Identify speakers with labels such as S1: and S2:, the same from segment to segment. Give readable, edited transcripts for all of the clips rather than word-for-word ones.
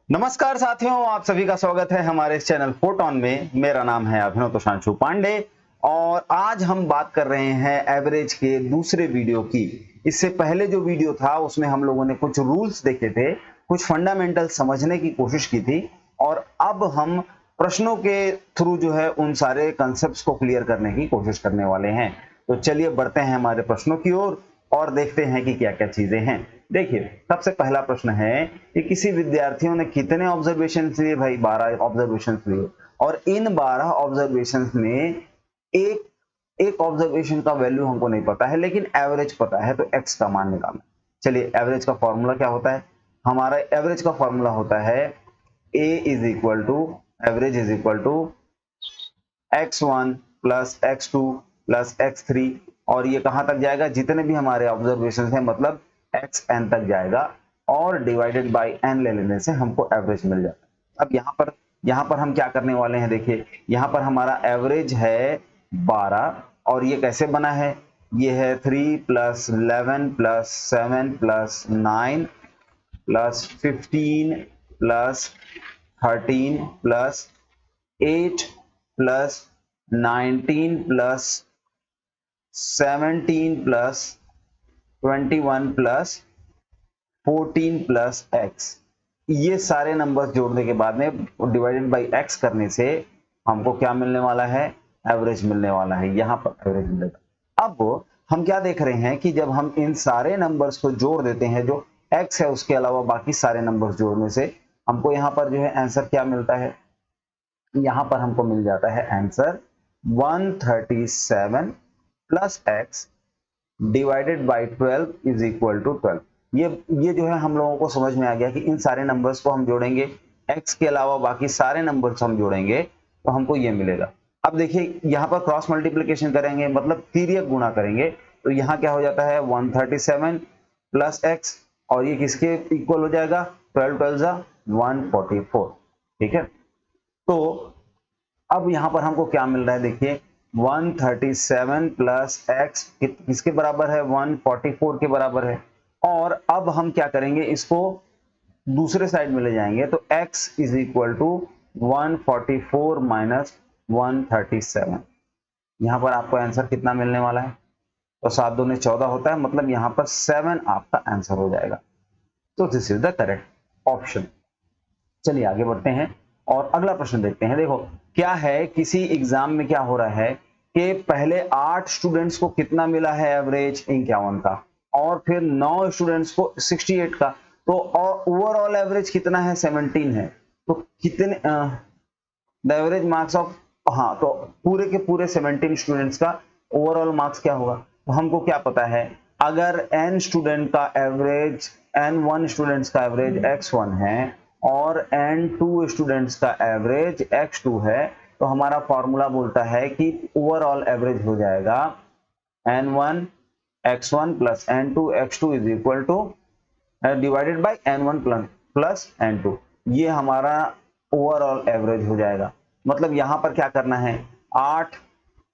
S1: नमस्कार साथियों, आप सभी का स्वागत है हमारे इस चैनल फोटोन में। मेरा नाम है अभिनव तोषांशु पांडे और आज हम बात कर रहे हैं एवरेज के दूसरे वीडियो की। इससे पहले जो वीडियो था उसमें हम लोगों ने कुछ रूल्स देखे थे, कुछ फंडामेंटल समझने की कोशिश की थी और अब हम प्रश्नों के थ्रू जो है उन सारे कंसेप्ट्स को क्लियर करने की कोशिश करने वाले हैं। तो चलिए बढ़ते हैं हमारे प्रश्नों की ओर और देखते हैं कि क्या क्या चीजें हैं। देखिए, सबसे पहला प्रश्न है कि किसी विद्यार्थियों ने कितने ऑब्जर्वेशन लिए? भाई 12 ऑब्जर्वेशन लिए और इन 12 ऑब्जर्वेशन में एक एक ऑब्जर्वेशन का वैल्यू हमको नहीं पता है लेकिन एवरेज पता है, तो एक्स का मान निकालना। चलिए, एवरेज का फॉर्मूला क्या होता है? हमारा एवरेज का फॉर्मूला होता है A is equal to average is equal to x1 plus x2 plus x3 और ये कहां तक जाएगा? जितने भी हमारे ऑब्जर्वेशन हैं, मतलब xn तक जाएगा और डिवाइडेड बाय n ले लेने से हमको एवरेज मिल जाता है। अब यहां पर हम क्या करने वाले हैं? देखिए, यहां पर हमारा एवरेज है 12 और ये कैसे बना है? ये है 3 plus 11 plus 7 plus 9 plus 15 plus 13 plus 8 plus 19 plus 17 plus 21 plus 14 plus x. ये सारे नंबर्स जोड़ने के बाद में डिवाइडेड बाई एक्स करने से हमको क्या मिलने वाला है? एवरेज मिलने वाला है। यहां पर एवरेज मिलेगा। अब हम क्या देख रहे हैं कि जब हम इन सारे नंबर्स को जोड़ देते हैं, जो एक्स है उसके अलावा बाकी सारे नंबर्स जोड़ने से हमको यहां पर जो है आंसर क्या मिलता है? यहां पर हमको मिल जाता है answer 137 plus x divided by 12 is equal to 12। ये जो है हम लोगों को समझ में आ गया कि इन सारे नंबर्स को हम जोड़ेंगे, एक्स के अलावा बाकी सारे नंबर्स हम जोड़ेंगे तो हमको ये मिलेगा। अब देखिए, यहाँ पर क्रॉस मल्टीप्लीकेशन करेंगे, मतलब तिर्यक गुणा करेंगे, तो यहाँ क्या हो जाता है? 137 प्लस एक्स और ये किसके इक्वल हो जाएगा? 12 12 144। ठीक है, तो अब यहां पर हमको क्या मिल रहा है? देखिए, 137 प्लस एक्स किसके बराबर है? 144 के बराबर है। और अब हम क्या करेंगे? इसको दूसरे साइड में ले जाएंगे तो x is equal to 144 minus 137। यहां पर आपको आंसर कितना मिलने वाला है? तो 7 दूनी 14 होता है, मतलब यहां पर 7 आपका आंसर हो जाएगा। तो this is the correct option. चलिए आगे बढ़ते हैं और अगला प्रश्न देखते हैं। देखो, क्या है, किसी एग्जाम में क्या हो रहा है कि पहले 8 स्टूडेंट्स को कितना मिला है एवरेज? 51 का, और फिर 9 स्टूडेंट्स को 68 का, तो ओवरऑल एवरेज कितना है? 17 है। तो कितने द एवरेज मार्क्स ऑफ, हाँ, तो पूरे के पूरे 17 स्टूडेंट्स का ओवरऑल मार्क्स क्या होगा? तो हमको क्या पता है, अगर n स्टूडेंट का एवरेज, n1 स्टूडेंट्स का एवरेज x1 है और n2 स्टूडेंट्स का एवरेज x2 है, तो हमारा फॉर्मूला बोलता है कि ओवरऑल एवरेज हो जाएगा n1 x1 plus n2 x2 is equal two divided by n1 plus n2। ये हमारा ओवरऑल एवरेज हो जाएगा। मतलब यहां पर क्या करना है? 8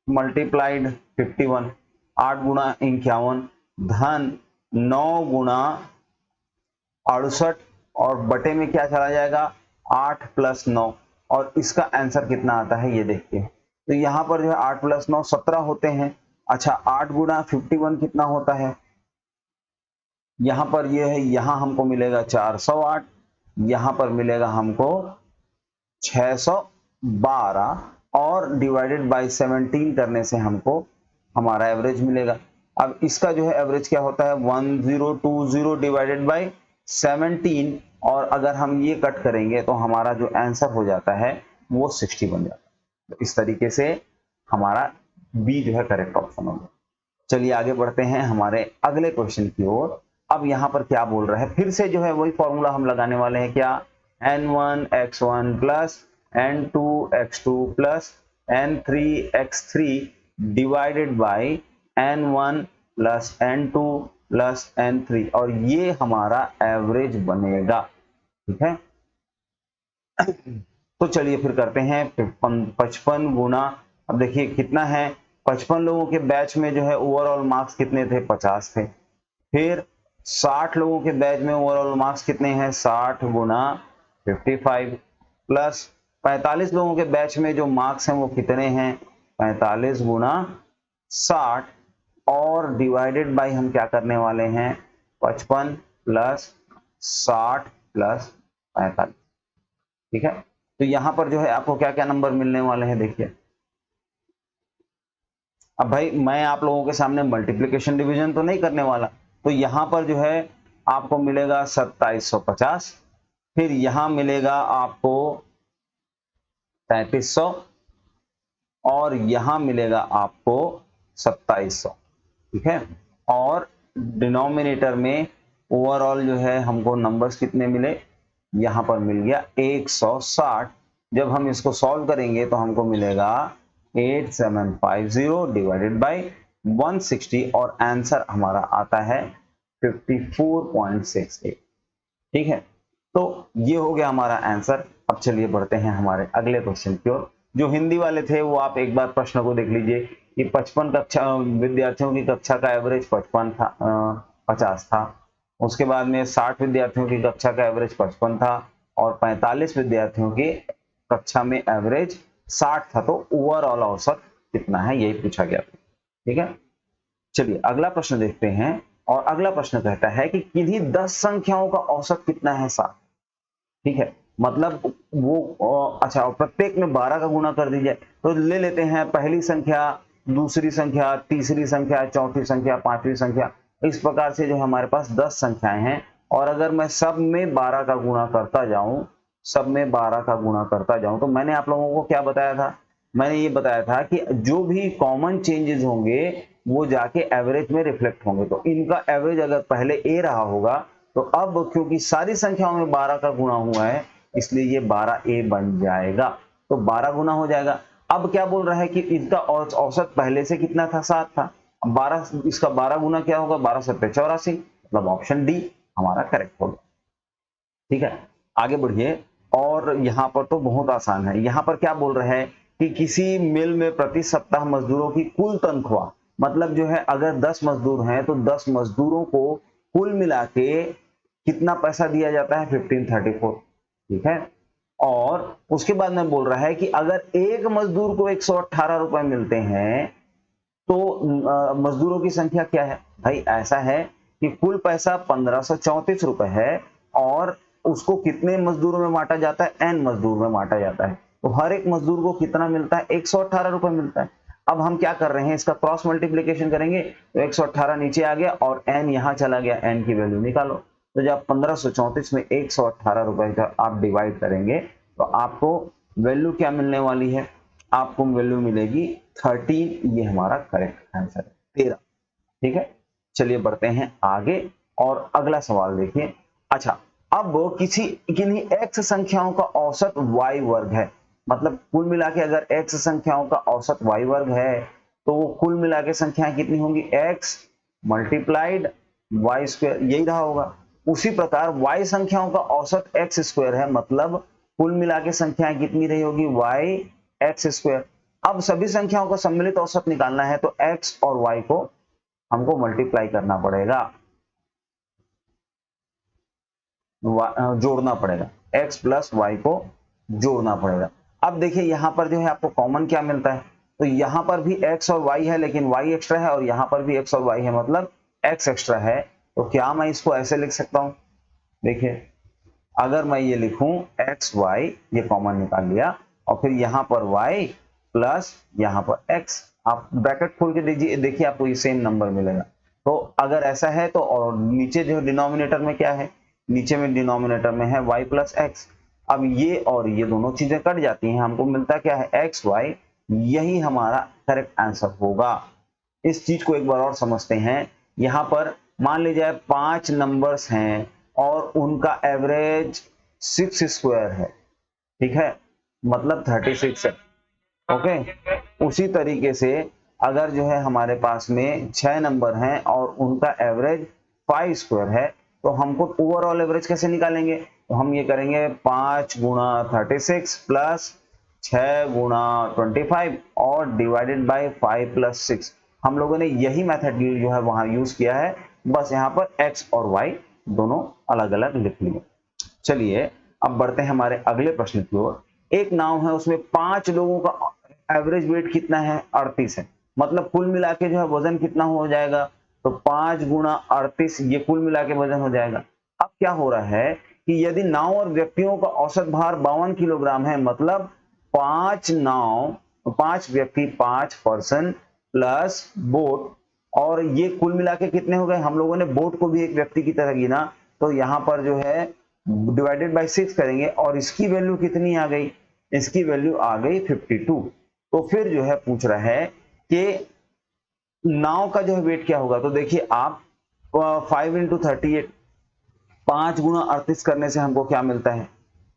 S1: मल्टीप्लाइड 51, 8 गुणा 51 धन 9 गुणा 68 और बटे में क्या चला जाएगा? 8 प्लस 9। और इसका आंसर कितना आता है ये देखते हैं। तो यहां पर जो है 8 प्लस 9 17 होते हैं। अच्छा, 8 गुणा 51 कितना होता है? यहां पर ये है, यहां हमको मिलेगा 408, यहां पर मिलेगा हमको 612 और डिवाइडेड बाय 17 करने से हमको हमारा एवरेज मिलेगा। अब इसका जो है एवरेज क्या होता है? 1020 डिवाइडेड बाय 17 और अगर हम ये कट करेंगे तो हमारा जो आंसर हो जाता है वो 60 बन जाता है। तो इस तरीके से हमारा बी जो है करेक्ट ऑप्शन होगा। चलिए आगे बढ़ते हैं हमारे अगले क्वेश्चन की ओर। अब यहाँ पर क्या बोल रहा है? फिर से जो है वही फॉर्मूला हम लगाने वाले हैं। क्या? n1 x1 plus n2 x2 plus n3 x3 divided by n1 plus n2 plus n3 और ये हमारा एवरेज बनेगा। ठीक है, तो चलिए फिर करते हैं 55 गुना, अब देखिए कितना है? 55 लोगों के बैच में जो है ओवरऑल मार्क्स कितने थे? 50 थे। फिर 60 लोगों के बैच में ओवरऑल मार्क्स कितने हैं? 60 गुना 55 प्लस 45 लोगों के बैच में जो मार्क्स हैं वो कितने हैं 45 गुना 60 और डिवाइडेड बाय हम क्या करने वाले हैं 55 प्लस 60 प्लस 45। ठीक है, तो यहां पर जो है आपको क्या क्या नंबर मिलने वाले हैं देखिए। अब भाई मैं आप लोगों के सामने मल्टीप्लिकेशन डिवीजन तो नहीं करने वाला, तो यहां पर जो है आपको मिलेगा 2750, फिर यहां मिलेगा आपको 3300 और यहां मिलेगा आपको 2700। ठीक है, और डिनोमिनेटर में ओवरऑल जो है हमको नंबर्स कितने मिले, यहां पर मिल गया 160। जब हम इसको सॉल्व करेंगे तो हमको मिलेगा 8750 डिवाइडेड बाय 160 और आंसर हमारा आता है 54.68। ठीक है, तो ये हो गया हमारा आंसर। अब चलिए बढ़ते हैं हमारे अगले क्वेश्चन की ओर। जो हिंदी वाले थे वो आप एक बार प्रश्न को देख लीजिए कि 55 कक्षा विद्यार्थियों की कक्षा का एवरेज 55 था 50 था। उसके बाद में 60 विद्यार्थियों की कक्षा का एवरेज 55 था और 45 विद्यार्थियों की कक्षा में एवरेज 60 था। तो ओवरऑल औसत कितना है यही पूछा गया। ठीक है, चलिए अगला प्रश्न देखते हैं। और अगला प्रश्न कहता है कि किन्हीं 10 संख्याओं का औसत कितना है 7। ठीक है, मतलब वो अच्छा प्रत्येक में 12 का गुना कर दीजिए। तो ले लेते हैं पहली संख्या, दूसरी संख्या, तीसरी संख्या, चौथी संख्या, पांचवी संख्या, इस प्रकार से जो हमारे पास 10 संख्याएं हैं। और अगर मैं सब में 12 का गुणा करता जाऊं, सब में 12 का गुणा करता जाऊं, तो मैंने आप लोगों को क्या बताया था, मैंने ये बताया था कि जो भी कॉमन चेंजेस होंगे वो जाके एवरेज में रिफ्लेक्ट होंगे। तो इनका एवरेज अगर पहले ए रहा होगा, तो अब क्योंकि सारी संख्याओं में 12 का गुणा हुआ है इसलिए ये 12a बन जाएगा। तो 12 गुना हो जाएगा। अब क्या बोल रहा है कि इसका औसत पहले से कितना था 7 था। अब 12 इसका 12 गुना क्या होगा 12 7 84, मतलब ऑप्शन डी हमारा करेक्ट होगा। ठीक है, आगे बढ़िए। और यहां पर तो बहुत आसान है। यहां पर क्या बोल रहे हैं कि किसी मिल में प्रति सप्ताह मजदूरों की कुल तनख्वाह, मतलब जो है अगर 10 मजदूर हैं तो 10 मजदूरों को कुल मिला के कितना पैसा दिया जाता है 1534। ठीक है, और उसके बाद में बोल रहा है कि अगर एक मजदूर को 118 रुपए मिलते हैं तो मजदूरों की संख्या क्या है। भाई ऐसा है कि कुल पैसा 1534 रुपए है और उसको कितने मजदूरों में बांटा जाता है, एन मजदूर में बांटा जाता है। तो हर एक मजदूर को कितना मिलता है 118 रुपए मिलता है। अब हम क्या कर रहे हैं, इसका क्रॉस मल्टीप्लीकेशन करेंगे तो 118 नीचे आ गया और एन यहां चला गया, एन की वैल्यू निकालो। तो जब 1534 में 118 रुपए का आप डिवाइड करेंगे तो आपको वैल्यू क्या मिलने वाली है, आपको वैल्यू मिलेगी 13। ये हमारा करेक्ट आंसर है 13। ठीक है, चलिए बढ़ते हैं आगे और अगला सवाल देखिए। अच्छा, अब किसी किन्हीं x संख्याओं का औसत y वर्ग है, मतलब कुल मिला के अगर x संख्याओं का औसत y वर्ग है तो वो कुल मिला के संख्याएं कितनी होंगी x मल्टीप्लाइड y स्क्वायर, यही रहा होगा। उसी प्रकार y संख्याओं का औसत x स्क्वायर है, मतलब कुल मिला के संख्याएं कितनी रही होगी y x स्क्वायर। अब सभी संख्याओं का सम्मिलित औसत निकालना है तो x और y को हमको मल्टीप्लाई करना पड़ेगा, जोड़ना पड़ेगा, x प्लस वाई को जोड़ना पड़ेगा। अब देखिए यहां पर जो है आपको कॉमन क्या मिलता है, तो यहां पर भी x और y है लेकिन y एक्स्ट्रा है और यहां पर भी x और y है मतलब x एक्स्ट्रा है। तो क्या मैं इसको ऐसे लिख सकता हूं, देखिए अगर मैं ये लिखूं x y, ये कॉमन निकाल लिया और फिर यहां पर y प्लस यहां पर x, आप ब्रैकेट खोल के दीजिए, देखिए आपको ये सेम नंबर मिलेगा। तो अगर ऐसा है तो और नीचे जो डिनोमिनेटर में क्या है, नीचे में डिनोमिनेटर में है y प्लस एक्स। अब ये और ये दोनों चीजें कट जाती हैं, हमको मिलता क्या है एक्स वाई, यही हमारा करेक्ट आंसर होगा। इस चीज को एक बार और समझते हैं। यहां पर मान लीजिए 5 नंबर्स हैं और उनका एवरेज 6 स्क्वायर है, ठीक है, मतलब 36 है। ओके, उसी तरीके से अगर जो है हमारे पास में 6 नंबर हैं और उनका एवरेज 5 स्क्वायर है तो हमको ओवरऑल एवरेज कैसे निकालेंगे, तो हम ये करेंगे 5 गुणा 36 प्लस 6 गुणा 25 और डिवाइडेड बाय 5 प्लस 6। हम लोगों ने यही मेथड जो है वहां यूज किया है, बस यहाँ पर x और y दोनों अलग अलग लिख लिए। चलिए अब बढ़ते हैं हमारे अगले प्रश्न की ओर। एक नाव है, उसमें 5 लोगों का एवरेज वेट कितना है? 38 है। मतलब कुल मिला के जो है वजन कितना हो जाएगा? तो 5 गुणा 38, ये कुल मिला के वजन हो जाएगा। अब क्या हो रहा है कि यदि नाव और व्यक्तियों का औसत भार 52 किलोग्राम है, मतलब 5 नाव, 5 व्यक्ति, 5 पर्सन प्लस बोट, और ये कुल मिला के कितने हो गए? हम लोगों ने बोट को भी एक व्यक्ति की तरह गिना, तो यहाँ पर जो है डिवाइडेड बाय 6 करेंगे और इसकी वैल्यू कितनी आ गई? इसकी वैल्यू आ गई 52। तो फिर जो है पूछ रहा है कि नाव का जो है वेट क्या होगा? तो देखिए आप 5 इंटू 38, 5 गुणा 38 करने से हमको क्या मिलता है?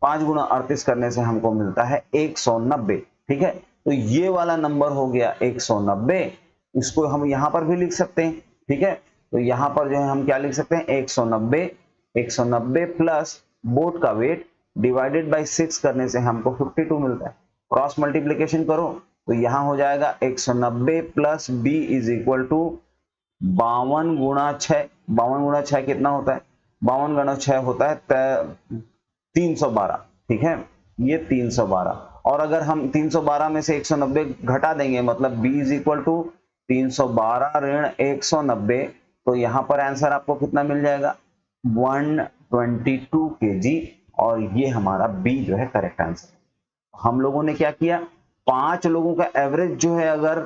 S1: 5 गुणा 38 करने से हमको मिलता है 190। ठीक है, तो ये वाला नंबर हो गया 190। इसको हम यहां पर भी लिख सकते हैं। ठीक है, तो यहां पर जो है हम क्या लिख सकते हैं? 190, 190 प्लस बोट का वेट डिवाइडेड बाय 6 करने से हमको 52 मिलता है। क्रॉस मल्टीप्लीकेशन करो तो यहां हो जाएगा 190 plus B is equal to 52 गुणा 6। 52 गुणा 6 कितना होता है? 52 गुणा 6 होता है 312। ठीक है, ये 312, और अगर हम 312 में से 190 घटा देंगे, मतलब b इज इक्वल टू 312 ऋण 190, तो यहां पर आंसर आपको कितना मिल जाएगा? 122 kg, और ये हमारा बी जो है करेक्ट आंसर। हम लोगों ने क्या किया? 5 लोगों का एवरेज जो है अगर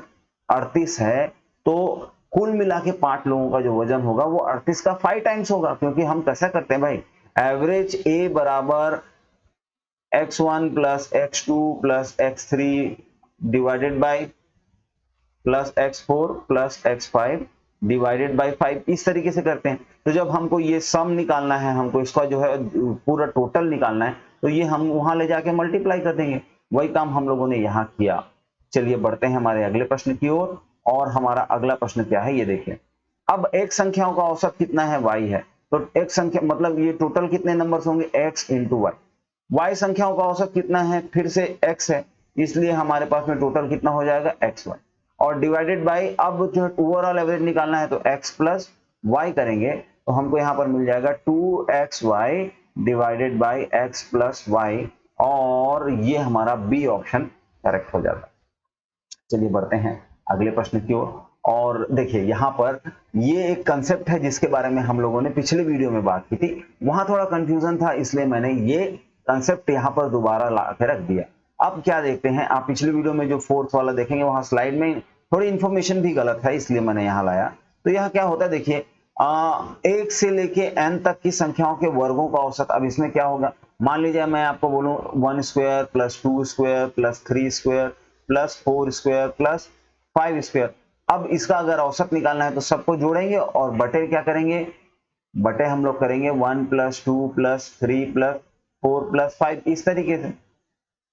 S1: 38 है, तो कुल मिला के 5 लोगों का जो वजन होगा वो 38 का 5 टाइम्स होगा, क्योंकि हम कैसा करते हैं भाई, एवरेज ए बराबर x1 plus x2 plus x3 divided by plus x4 plus x5 divided by 5, इस तरीके से करते हैं। तो जब हमको ये सम निकालना है, हमको इसका जो है पूरा टोटल निकालना है, तो ये हम वहां ले जाके मल्टीप्लाई कर देंगे। वही काम हम लोगों ने यहाँ किया। चलिए बढ़ते हैं हमारे अगले प्रश्न की ओर, और हमारा अगला प्रश्न क्या है ये देखिए। अब एक संख्याओं का औसत कितना है? y है। तो एक संख्या मतलब ये टोटल कितने नंबर्स होंगे? x into Y. y संख्याओं का औसत कितना है? फिर से x है, इसलिए हमारे पास में टोटल कितना हो जाएगा? xy, और डिवाइडेड बाय, अब जो ओवरऑल एवरेज निकालना है तो x प्लस वाई करेंगे, तो हमको यहाँ पर मिल जाएगा 2xy divided by x plus y, और ये हमारा बी ऑप्शन करेक्ट हो जाता है। चलिए बढ़ते हैं अगले प्रश्न की ओर, और देखिए यहाँ पर ये एक कंसेप्ट है जिसके बारे में हम लोगों ने पिछले वीडियो में बात की थी। वहां थोड़ा कंफ्यूजन था, इसलिए मैंने ये कंसेप्ट यहाँ पर दोबारा ला के रख दिया। अब क्या देखते हैं, आप पिछले वीडियो में जो फोर्थ वाला देखेंगे वहां स्लाइड में थोड़ी इंफॉर्मेशन भी गलत है, इसलिए मैंने यहाँ लाया। तो यहाँ क्या होता है देखिए, 1 से लेके n तक की संख्याओं के वर्गों का औसत। अब इसमें क्या होगा, मान लीजिए मैं आपको बोलूं 1 square plus 2 square plus 3 square plus 4 square plus 5 square. अब इसका अगर औसत निकालना है तो सबको जोड़ेंगे और बटे क्या करेंगे? बटे हम लोग करेंगे 1 प्लस 2 प्लस 3 प्लस 4 प्लस 5, इस तरीके से।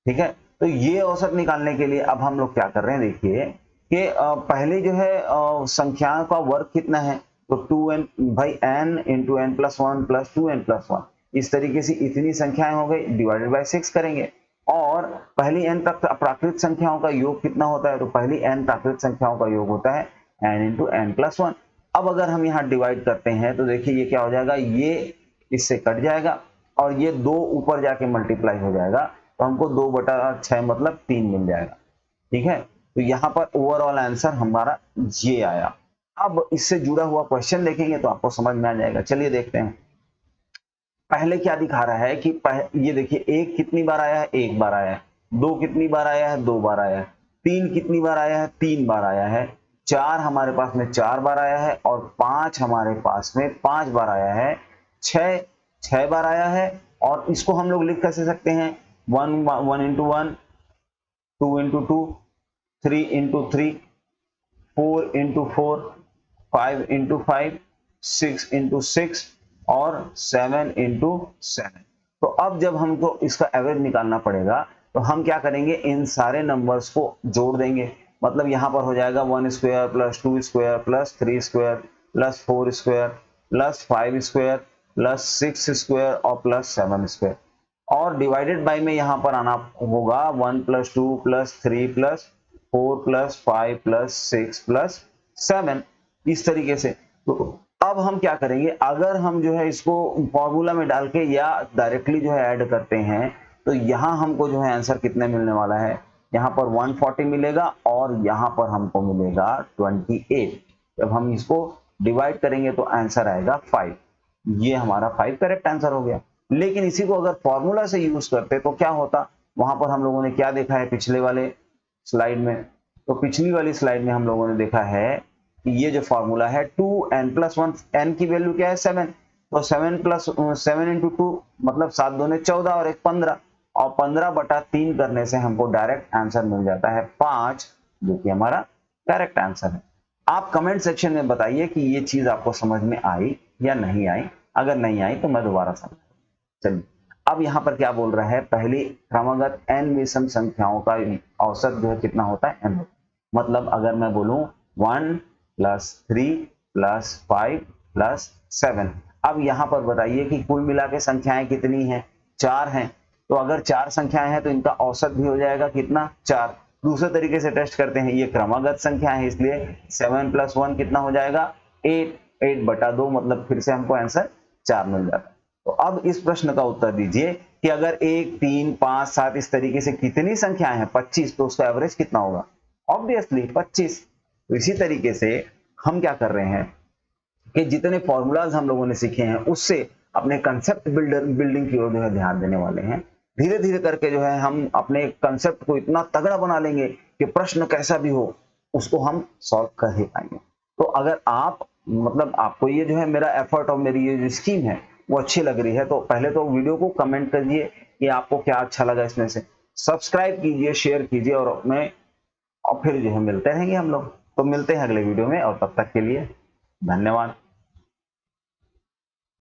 S1: ठीक है, तो ये औसत निकालने के लिए अब हम लोग क्या कर रहे हैं देखिए कि पहले जो है संख्याओं का वर्ग कितना है? तो 2n भाई, n into n plus one plus 2n plus one, इस तरीके से इतनी संख्याएं हो गई, डिवाइडेड बाय 6 करेंगे। और पहली n तक प्राकृत संख्याओं का योग कितना होता है? तो पहली n प्राकृत संख्याओं का योग होता है n into n plus one. अब अगर हम यहाँ डिवाइड करते हैं तो देखिए ये क्या हो जाएगा, ये इससे कट जाएगा और ये 2 ऊपर जाके मल्टीप्लाई हो जाएगा, तो हमको 2/6 मतलब 3 मिल जाएगा। ठीक है, तो यहाँ पर ओवरऑल आंसर हमारा ये आया। अब इससे जुड़ा हुआ क्वेश्चन देखेंगे तो आपको समझ में आ जाएगा। चलिए देखते हैं पहले क्या दिखा रहा है कि ये देखिए, 1 कितनी बार आया है? 1 बार आया है। 2 कितनी बार आया है? 2 बार आया है। 3 कितनी बार आया है? 3 बार आया है। 4 हमारे पास में 4 बार आया है, और 5 हमारे पास में 5 बार आया है। 6 6 बार आया है, और इसको हम लोग लिख कैसे सकते हैं? 1 into 1, 2 into 2, 3 into 3, 4 into 4, 5 into 5, 6 into 6, और 7 इंटू 7। तो अब जब हमको इसका एवरेज निकालना पड़ेगा तो हम क्या करेंगे, इन सारे नंबर्स को जोड़ देंगे। मतलब यहाँ पर हो जाएगा 1 square plus 2 square plus 3 square plus 4 square plus 5 square plus 6 square और प्लस 7 स्क्वायर, और डिवाइडेड बाय में यहाँ पर आना होगा 1 plus 2 plus 3 plus 4 plus 5 plus 6 plus 7, इस तरीके से। तो अब हम क्या करेंगे, अगर हम जो है इसको फॉर्मूला में डाल के या डायरेक्टली जो है ऐड करते हैं तो यहां हमको जो है आंसर कितने मिलने वाला है, यहां पर 140 मिलेगा और यहां पर हमको मिलेगा 28। जब हम इसको डिवाइड करेंगे तो आंसर आएगा 5। ये हमारा 5 करेक्ट आंसर हो गया। लेकिन इसी को अगर फॉर्मूला से यूज करते तो क्या होता, वहां पर हम लोगों ने क्या देखा है पिछले वाले स्लाइड में, तो पिछली वाली स्लाइड में हम लोगों ने देखा है कि ये जो फॉर्मूला है 2n+1, n की वैल्यू क्या है 7, तो 7 इंटू 2 मतलब 7 दूने 14 और 1 15, और 15/3 करने से हमको डायरेक्ट आंसर मिल जाता है 5, जो कि हमारा करेक्ट आंसर है। आप कमेंट सेक्शन में बताइए कि ये चीज आपको समझ में आई या नहीं आई, अगर नहीं आई तो मैं दोबारा समझ। चलिए, अब यहाँ पर क्या बोल रहा है, पहली क्रमागत n विषम संख्याओं का औसत जो है कितना होता है, n। मतलब अगर मैं बोलूं 1 + 3 + 5 + 7, अब यहाँ पर बताइए कि कुल मिला के संख्याएं कितनी हैं, 4 हैं। तो अगर 4 संख्याएं हैं तो इनका औसत भी हो जाएगा कितना, 4। दूसरे तरीके से टेस्ट करते हैं, ये क्रमागत संख्या है इसलिए 7 + 1 कितना हो जाएगा 8, 8/2 मतलब फिर से हमको आंसर 4 मिल जाता है। तो अब इस प्रश्न का उत्तर दीजिए कि अगर 1, 3, 5, 7 इस तरीके से कितनी संख्याएं हैं 25, तो उसका एवरेज कितना होगा, ऑब्वियसली 25। तो इसी तरीके से हम क्या कर रहे हैं कि जितने फॉर्मूलाज हम लोगों ने सीखे हैं उससे अपने कंसेप्ट बिल्डिंग की ओर जो है ध्यान देने वाले हैं। धीरे धीरे करके जो है हम अपने कंसेप्ट को इतना तगड़ा बना लेंगे कि प्रश्न कैसा भी हो उसको हम सॉल्व कर ही पाएंगे। तो अगर आप मतलब आपको ये जो है मेरा एफर्ट और मेरी ये जो स्कीम है वो अच्छी लग रही है, तो पहले तो वीडियो को कमेंट करिए कि आपको क्या अच्छा लगा इसमें से, सब्सक्राइब कीजिए, शेयर कीजिए, और फिर जो है मिलते रहेंगे हम लोग। तो मिलते हैं अगले वीडियो में, और तब तक के लिए धन्यवाद।